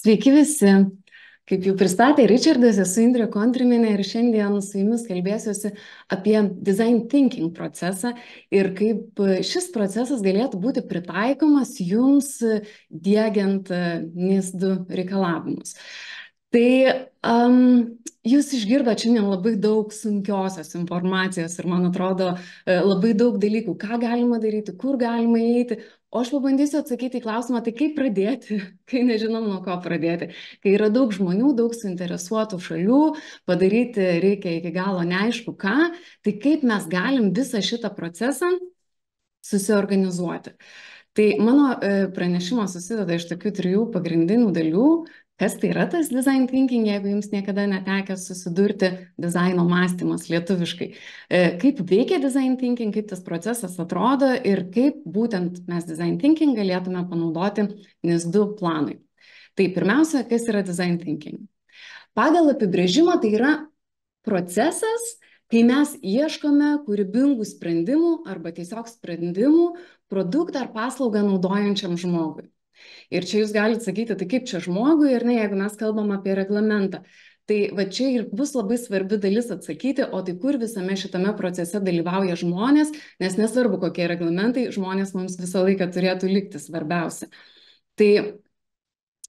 Sveiki visi. Kaip jau pristatė Richardas, esu Indrė Kontrimienė ir šiandien su jumis kalbėsiuosi apie design thinking procesą ir kaip šis procesas galėtų būti pritaikomas jums diegiant NIS2 reikalavimus. Tai jūs išgirdote šiandien labai daug sunkiosios informacijos ir man atrodo labai daug dalykų, ką galima daryti, kur galima eiti. O aš pabandysiu atsakyti į klausimą, tai kaip pradėti, kai nežinom nuo ko pradėti. Kai yra daug žmonių, daug suinteresuotų šalių, padaryti reikia iki galo neaišku ką, tai kaip mes galim visą šitą procesą susiorganizuoti. Tai mano pranešimas susideda iš tokių trijų pagrindinių dalių. Kas tai yra tas design thinking, jeigu jums niekada netekė susidurti dizaino mąstymas lietuviškai? Kaip veikia design thinking, kaip tas procesas atrodo ir kaip būtent mes design thinking galėtume panaudoti NIS2 planui. Tai pirmiausia, kas yra design thinking? Pagal apibrėžimą tai yra procesas, kai mes ieškome kūrybingų sprendimų arba tiesiog sprendimų produktą ar paslaugą naudojančiam žmogui. Ir čia jūs galite sakyti, tai kaip čia žmogui, ir ne, jeigu mes kalbam apie reglamentą. Tai va čia ir bus labai svarbi dalis atsakyti, o tai kur visame šitame procese dalyvauja žmonės, nes nesvarbu kokie reglamentai, žmonės mums visą laiką turėtų likti svarbiausia. Tai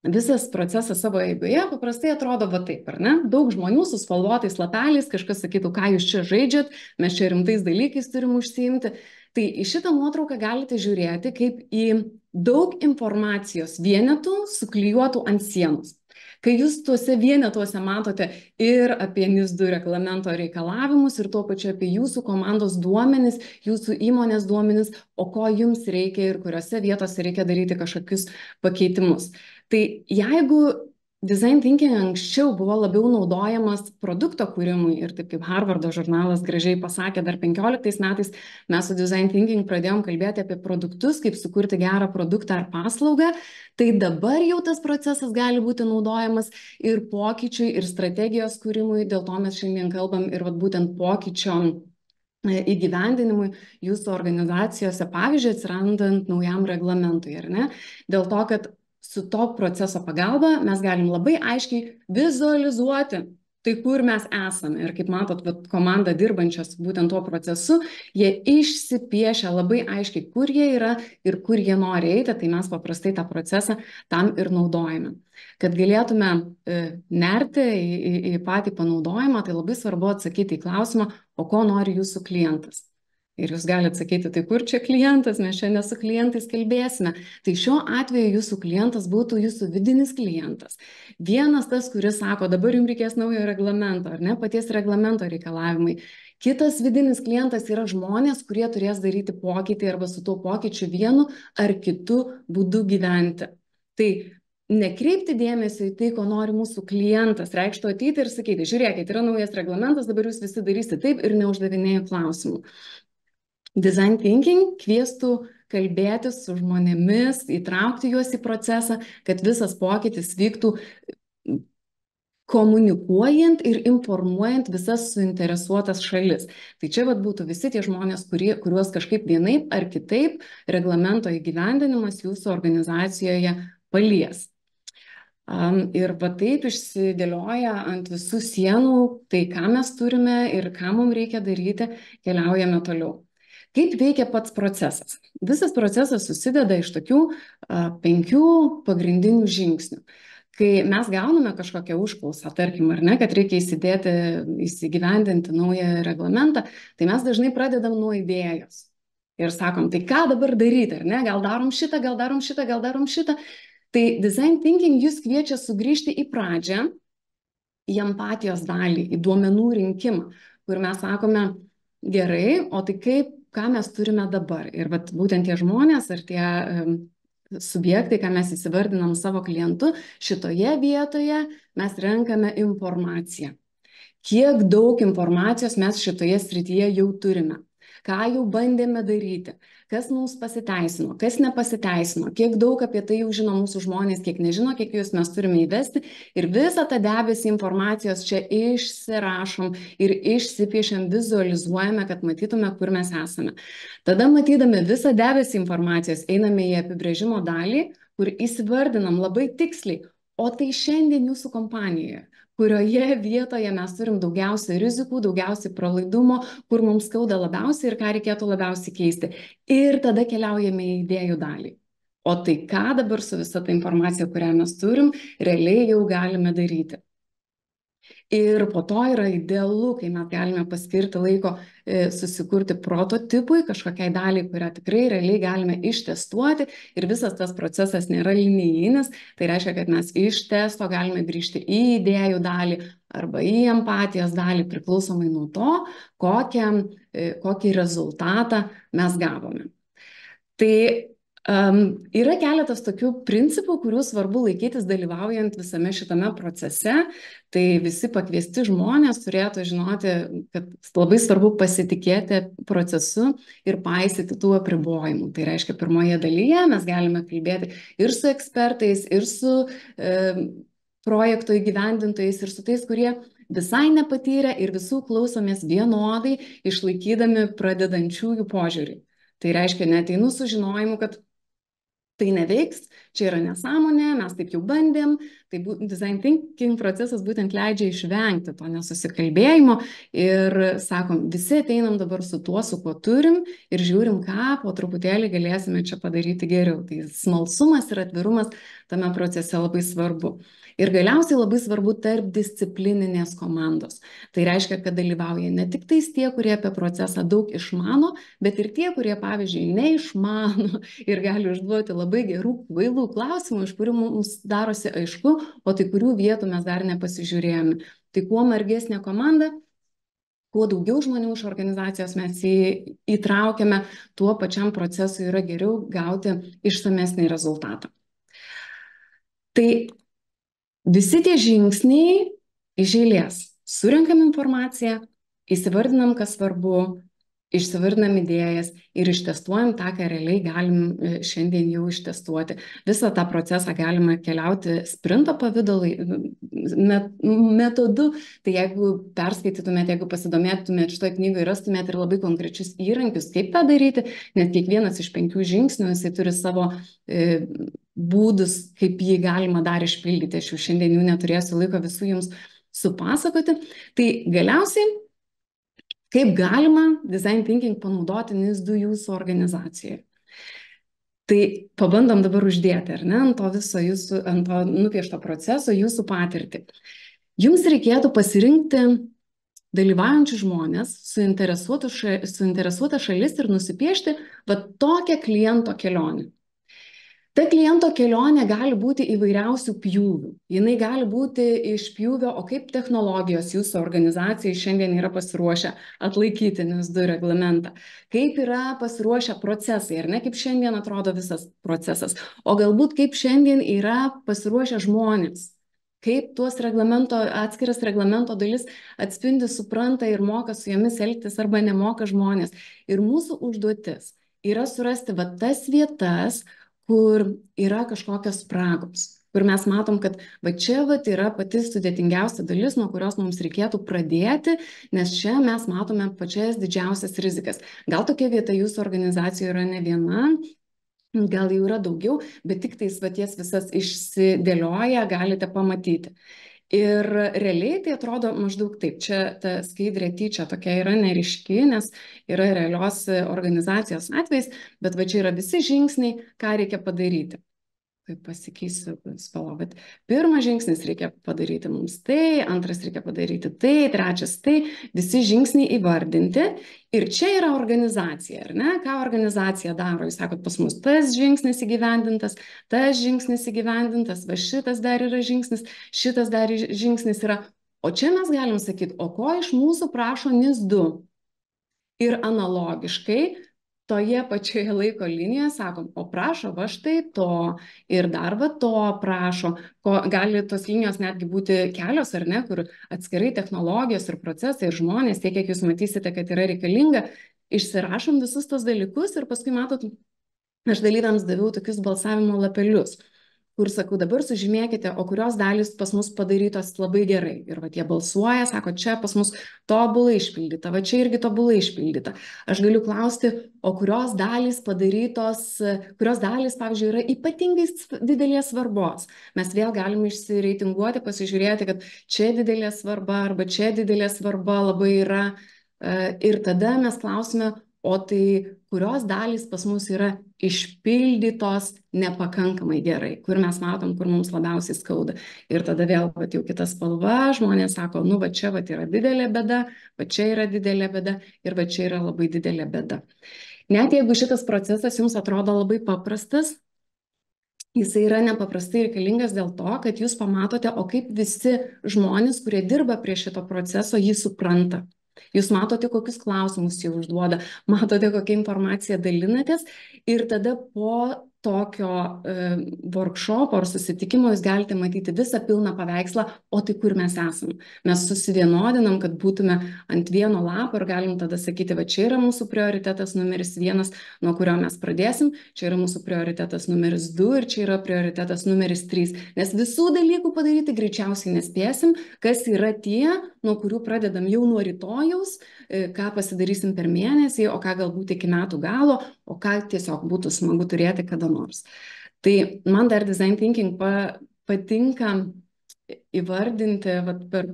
visas procesas savo eigoje paprastai atrodo va taip, ar ne? Daug žmonių su spalvotais lapeliais, kažkas sakytų, ką jūs čia žaidžiat, mes čia rimtais dalykais turim užsiimti. Tai į šitą nuotrauką galite žiūrėti kaip į daug informacijos vienetų suklijuotų ant sienos. Kai jūs tuose vienetuose matote ir apie NIS2 reglamento reikalavimus ir tuo pačiu apie jūsų komandos duomenis, jūsų įmonės duomenis, o ko jums reikia ir kuriuose vietose reikia daryti kažkokius pakeitimus. Tai jeigu design thinking anksčiau buvo labiau naudojamas produkto kūrimui ir taip kaip Harvardo žurnalas gražiai pasakė, dar 15 metais mes su design thinking pradėjom kalbėti apie produktus, kaip sukurti gerą produktą ar paslaugą, tai dabar jau tas procesas gali būti naudojamas ir pokyčiui, ir strategijos kūrimui, dėl to mes šiandien kalbam ir vat būtent pokyčio įgyvendinimui jūsų organizacijose, pavyzdžiui, atsirandant naujam reglamentui, ar ne? Dėl to, kad su to proceso pagalba mes galim labai aiškiai vizualizuoti, tai kur mes esame. Ir kaip matot, komanda dirbančios būtent tuo procesu, jie išsipiešia labai aiškiai, kur jie yra ir kur jie nori eiti, tai mes paprastai tą procesą tam ir naudojame. Kad galėtume nerti į patį panaudojimą, tai labai svarbu atsakyti į klausimą, o ko nori jūsų klientas. Ir jūs galite sakyti, tai kur čia klientas, mes čia ne su klientais kalbėsime. Tai šiuo atveju jūsų klientas būtų jūsų vidinis klientas. Vienas tas, kuris sako, dabar jums reikės naujo reglamento, ar ne, paties reglamento reikalavimai. Kitas vidinis klientas yra žmonės, kurie turės daryti pokytį arba su tuo pokyčiu vienu ar kitu būdu gyventi. Tai nekreipti dėmesio į tai, ko nori mūsų klientas, reikštų ateiti ir sakyti, žiūrėkit, yra naujas reglamentas, dabar jūs visi darysite taip ir neuždavinėja klausimų. Design thinking kviestų kalbėtis su žmonėmis, įtraukti juos į procesą, kad visas pokytis vyktų komunikuojant ir informuojant visas suinteresuotas šalis. Tai čia būtų visi tie žmonės, kuriuos kažkaip vienaip ar kitaip reglamento įgyvendinimas jūsų organizacijoje palies. Ir taip išsidėlioja ant visų sienų tai, ką mes turime ir ką mums reikia daryti, keliaujame toliau. Kaip veikia pats procesas? Visas procesas susideda iš tokių 5 pagrindinių žingsnių. Kai mes gauname kažkokią užklausą, tarkim, ar ne, kad reikia įsigyvendinti naują reglamentą, tai mes dažnai pradedam nuo idėjos. Ir sakom, tai ką dabar daryti, ar ne? Gal darom šitą, gal darom šitą, gal darom šitą. Tai design thinking jūs kviečia sugrįžti į pradžią, į empatijos dalį, į duomenų rinkimą, kur mes sakome, gerai, o tai ką mes turime dabar. Ir būtent tie žmonės ar tie subjektai, ką mes įsivardinam savo klientu, šitoje vietoje mes renkame informaciją. Kiek daug informacijos mes šitoje srityje jau turime, ką jau bandėme daryti, kas mums pasiteisino, kas nepasiteisino, kiek daug apie tai jau žino mūsų žmonės, kiek nežino, kiek jūs mes turime įvesti ir visą tą debesį informacijos čia išsirašom ir išsipiešiam, vizualizuojame, kad matytume, kur mes esame. Tada matydami visą debesį informacijos einame į apibrėžimo dalį, kur įsivardinam labai tiksliai, o tai šiandien jūsų kompanijoje, kurioje vietoje mes turim daugiausia rizikų, daugiausiai pralaidumo, kur mums skauda labiausiai ir ką reikėtų labiausiai keisti. Ir tada keliaujame į idėjų dalį. O tai ką dabar su visa ta informacija, kurią mes turim, realiai jau galime daryti. Ir po to yra idealu, kai mes galime paskirti laiko susikurti prototipui, kažkokiai daliai, kurią tikrai realiai galime ištestuoti ir visas tas procesas nėra linijinis. Tai reiškia, kad mes iš testo galime grįžti į idėjų dalį arba į empatijos dalį, priklausomai nuo to, kokį rezultatą mes gavome. Tai yra keletas tokių principų, kurių svarbu laikytis dalyvaujant visame šitame procese. Tai visi pakviesti žmonės turėtų žinoti, kad labai svarbu pasitikėti procesu ir paisyti tų apribojimų. Tai reiškia, pirmoje dalyje mes galime kalbėti ir su ekspertais, ir su projekto įgyvendintojais, ir su tais, kurie visai nepatyrę, ir visų klausomės vienodai, išlaikydami pradedančiųjų požiūrį. Tai reiškia, neateinu su žinojimu, kad tai neveiks, čia yra nesąmonė, mes taip jau bandėm. Tai design thinking procesas būtent leidžia išvengti to nesusikalbėjimo ir sakom, visi ateinam dabar su tuo, su kuo turim ir žiūrim, ką po truputėlį galėsime čia padaryti geriau. Tai smalsumas ir atvirumas tame procese labai svarbu. Ir galiausiai labai svarbu tarpdisciplininės komandos. Tai reiškia, kad dalyvauja ne tik tais tie, kurie apie procesą daug išmano, bet ir tie, kurie, pavyzdžiui, neišmano ir gali užduoti labai gerų kvailų klausimų, iš kurių mums darosi aišku, o tai kurių vietų mes dar nepasižiūrėjome. Tai kuo margesnė komanda, kuo daugiau žmonių iš organizacijos mes įtraukiame, tuo pačiam procesui yra geriau gauti išsamesnį rezultatą. Tai visi tie žingsniai iš eilės. Surenkam informaciją, įsivardinam, kas svarbu, išsivardinam idėjas ir ištestuojam tą, ką realiai galim šiandien jau ištestuoti. Visą tą procesą galima keliauti sprinto pavydalai, metodu. Tai jeigu perskaitytumėte, jeigu pasidomėtumėte šitoje knygoje, rastumėte ir labai konkrečius įrankius, kaip tą daryti, nes kiekvienas iš 5 žingsnių jisai turi savo būdus, kaip jį galima dar išpildyti. Aš jau šiandien jų neturėsiu laiko visų jums supasakoti. Tai galiausiai, kaip galima design thinking panaudoti NIS2 jūsų organizacijoje. Tai pabandom dabar uždėti, ar ne, ant to viso jūsų, ant to nupiešto proceso jūsų patirtį. Jums reikėtų pasirinkti dalyvaujančių žmonės, suinteresuotą šalis ir nusipiešti va tokią kliento kelionę. Ta kliento kelionė gali būti įvairiausių pjūvių. Jinai gali būti iš pjūvio, o kaip technologijos jūsų organizacijai šiandien yra pasiruošę atlaikyti NIS2 reglamentą. Kaip yra pasiruošę procesai, ar ne, kaip šiandien atrodo visas procesas. O galbūt kaip šiandien yra pasiruošę žmonės. Kaip tuos atskiras reglamento dalis atspindi, supranta ir moka su jomis elgtis arba nemoka žmonės. Ir mūsų užduotis yra surasti va tas vietas, kur yra kažkokios spragos, kur mes matom, kad va čia va yra pati sudėtingiausia dalis, nuo kurios mums reikėtų pradėti, nes čia mes matome pačias didžiausias rizikas. Gal tokia vieta jūsų organizacijoje yra ne viena, gal jau yra daugiau, bet tik tais va ties visas išsidėlioja, galite pamatyti. Ir realiai tai atrodo maždaug taip. Čia ta skaidrė tyčia tokia yra neryški, nes yra realios organizacijos atvejs, bet va čia yra visi žingsniai, ką reikia padaryti. Taip pasikeisiu spalvą, bet pirmas žingsnis reikia padaryti mums tai, antras reikia padaryti tai, trečias tai, visi žingsniai įvardinti. Ir čia yra organizacija, ar ne? Ką organizacija daro? Jūs sakot, pas mus tas žingsnis įgyvendintas, va šitas dar yra žingsnis, šitas dar žingsnis yra. O čia mes galim sakyti, o ko iš mūsų prašo NIS2? Ir analogiškai, toje pačioje laiko linijoje sakom, o prašo va štai to ir dar va to prašo. Gali tos linijos netgi būti kelios, ar ne, kur atskirai technologijos ir procesai ir žmonės, tiek kiek jūs matysite, kad yra reikalinga, išsirašom visus tos dalykus ir paskui matot, aš dalyviams daviau tokius balsavimo lapelius. kur sakau, dabar sužymėkite, o kurios dalys pas mus padarytos labai gerai. Ir va jie balsuoja, sako, čia pas mus tobulai išpildyta, va čia irgi tobulai išpildyta. Aš galiu klausti, o kurios dalys padarytos, kurios dalys, pavyzdžiui, yra ypatingai didelės svarbos. Mes vėl galime išsireitinguoti, pasižiūrėti, kad čia didelė svarba arba čia didelė svarba labai yra. Ir tada mes klausime, o tai kurios dalys pas mus yra išpildytos nepakankamai gerai, kur mes matom, kur mums labiausiai skauda. Ir tada vėl, va, jau kita spalva, žmonės sako, nu, va čia va, yra didelė bėda, va čia yra didelė bėda ir va čia yra labai didelė bėda. Net jeigu šitas procesas jums atrodo labai paprastas, jisai yra nepaprastai reikalingas dėl to, kad jūs pamatote, o kaip visi žmonės, kurie dirba prie šito proceso, jį supranta. Jūs matote, kokius klausimus jie užduoda, matote, kokią informaciją dalinatės ir tada po tokio workshopo ar susitikimo jūs galite matyti visą pilną paveikslą, o tai kur mes esame. Mes susivienodinam, kad būtume ant vieno lapo ir galim tada sakyti, va čia yra mūsų prioritetas numeris 1, nuo kurio mes pradėsim, čia yra mūsų prioritetas numeris 2 ir čia yra prioritetas numeris 3. Nes visų dalykų padaryti greičiausiai nespėsim, kas yra tie, nuo kurių pradedam jau nuo rytojaus, ką pasidarysim per mėnesį, o ką galbūt iki metų galo, o ką tiesiog būtų smagu turėti kada nors. Tai man dar design thinking patinka įvardinti,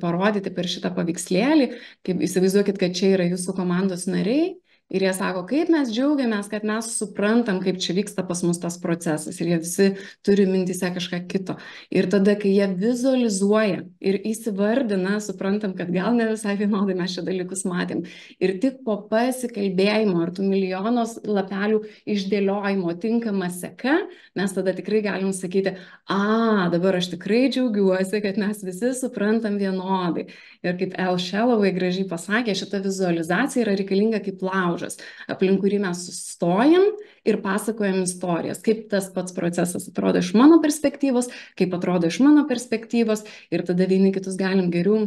parodyti per šitą paveikslėlį, kaip įsivaizduokit, kad čia yra jūsų komandos nariai. Ir jie sako, kaip mes džiaugiamės, kad mes suprantam, kaip čia vyksta pas mus tas procesas. Ir jie visi turi mintyse kažką kito. Ir tada, kai jie vizualizuoja ir įsivardina, suprantam, kad gal ne visai vienodai mes čia dalykus matėm. Ir tik po pasikalbėjimo ar tų milijonos lapelių išdėliojimo tinkama seka, mes tada tikrai galim sakyti, dabar aš tikrai džiaugiuosi, kad mes visi suprantam vienodai. Ir kaip Elle Shaloway gražiai pasakė, šita vizualizacija yra reikalinga kaip laužas, aplink kurį mes sustojam ir pasakojam istorijas, kaip tas pats procesas atrodo iš mano perspektyvos, kaip atrodo iš mano perspektyvos ir tada vieni kitus galim geriau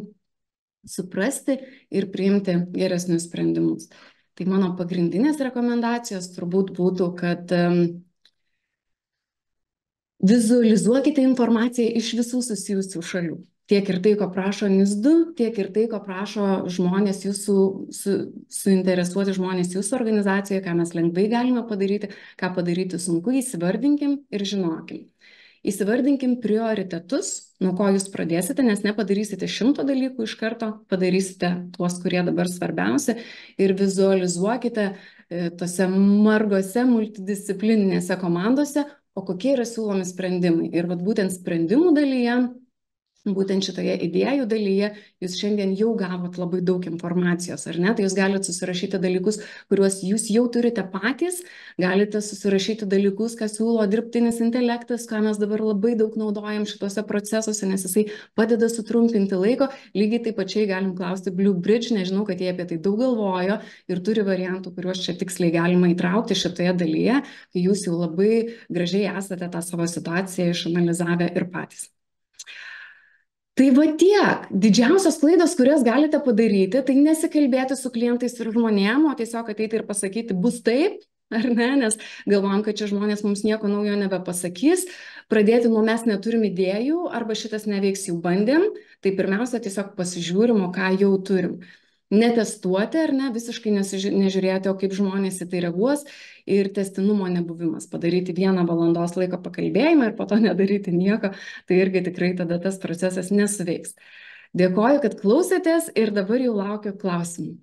suprasti ir priimti geresnius sprendimus. Tai mano pagrindinės rekomendacijos turbūt būtų, kad vizualizuokite informaciją iš visų susijusių šalių. Tiek ir tai, ko prašo NIS2, tiek ir tai, ko prašo žmonės jūsų, suinteresuoti žmonės jūsų organizacijoje, ką mes lengvai galime padaryti, ką padaryti sunku, įsivardinkim ir žinokim. Įsivardinkim prioritetus, nuo ko jūs pradėsite, nes nepadarysite 100 dalykų iš karto, padarysite tuos, kurie dabar svarbiausia ir vizualizuokite tose margose multidisciplininėse komandose, o kokie yra siūlomi sprendimai. Ir vat būtent sprendimų dalyje, būtent šitoje idėjų dalyje, jūs šiandien jau gavot labai daug informacijos, ar ne? Tai jūs galite susirašyti dalykus, kuriuos jūs jau turite patys, galite susirašyti dalykus, ką siūlo dirbtinis intelektas, ką mes dabar labai daug naudojam šituose procesuose, nes jisai padeda sutrumpinti laiko. Lygiai taip pačiai galim klausti Blue Bridge, nežinau, kad jie apie tai daug galvojo ir turi variantų, kuriuos čia tiksliai galima įtraukti šitoje dalyje, kai jūs jau labai gražiai esate tą savo situaciją išanalizavę ir patys. Tai va tiek, didžiausios klaidos, kurias galite padaryti, tai nesikalbėti su klientais ir žmonėm, o tiesiog ateiti ir pasakyti, bus taip, ar ne, nes galvojam, kad čia žmonės mums nieko naujo nebepasakys, pradėti nuo mes neturim idėjų, arba šitas neveiks, jau bandėm, tai pirmiausia tiesiog pasižiūrim, o ką jau turim. Netestuoti, ar ne, visiškai nežiūrėti, o kaip žmonės į tai reaguos ir tęstinumo nebuvimas. Padaryti 1 valandos laiko pakalbėjimą ir po to nedaryti nieko, tai irgi tikrai tada tas procesas nesuveiks. Dėkoju, kad klausėtės ir dabar jau laukiu klausimų.